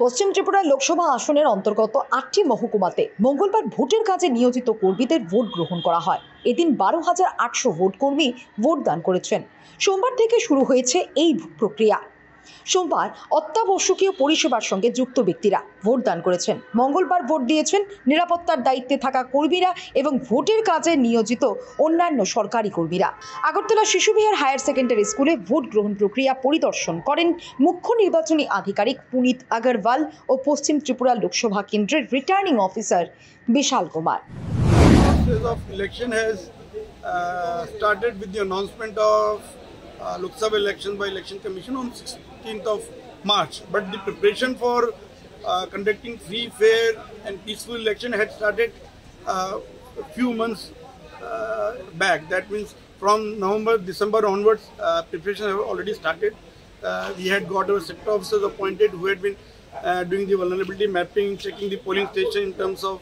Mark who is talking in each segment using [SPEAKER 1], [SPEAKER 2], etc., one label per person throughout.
[SPEAKER 1] পশ্চিম ত্রিপুরা লোকসভা আসনের অন্তর্গত ৮টি মহকুমাতে মঙ্গলবার ভোটের কাজে নিয়োজিত কর্মীদের ভোট গ্রহণ করা হয়। এদিন ১২,৮০০ ভোট কর্মী ভোট দান করেছেন। সোমবার থেকে শুরু হয়েছে এই প্রক্রিয়া। সোমবার অত্যাবশ্যকীয় পরিষেবার সঙ্গে যুক্ত ব্যক্তিরা ভোট দান করেছেন। মঙ্গলবার ভোট দিয়েছেন নিরাপত্তার দায়িত্বে থাকা কর্মীরা এবং ভোটের কাজে নিয়োজিত অন্যান্য সরকারি কর্মীরা। আগরতলা শিশু বিহার হায়ার সেকেন্ডারি স্কুলে ভোট গ্রহণ প্রক্রিয়া পরিদর্শন করেন মুখ্য নির্বাচনী আধিকারিক পুনিত আগরওয়াল ও পশ্চিম ত্রিপুরা লোকসভা কেন্দ্রের returning officer Bishal Kumar.
[SPEAKER 2] Process of election has started with the announcement of Lok Sabha election by Election Commission on 16th of March. But the preparation for conducting free, fair and peaceful election had started a few months back. That means from November, December onwards, preparation have already started. We had got our sector officers appointed who had been doing the vulnerability mapping, checking the polling station in terms of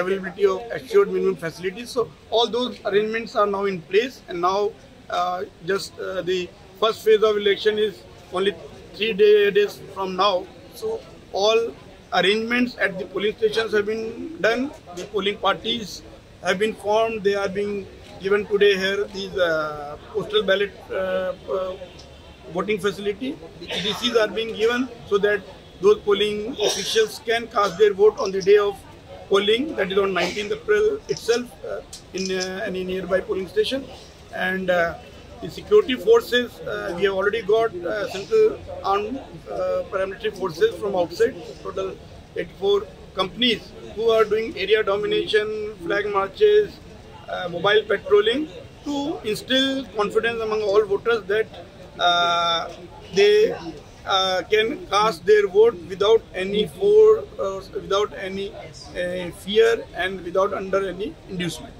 [SPEAKER 2] availability of assured minimum facilities. So all those arrangements are now in place, and now the first phase of election is only 3 days from now. So all arrangements at the polling stations have been done. The polling parties have been formed. They are being given today here these postal ballot voting facility. The EDCs are being given so that those polling officials can cast their vote on the day of polling, that is on 19th April itself, in any nearby polling station. And the security forces, we have already got central armed paramilitary forces from outside, total 84 companies who are doing area domination, flag marches, mobile patrolling to instill confidence among all voters that they can cast their vote without any fear and without under any inducement.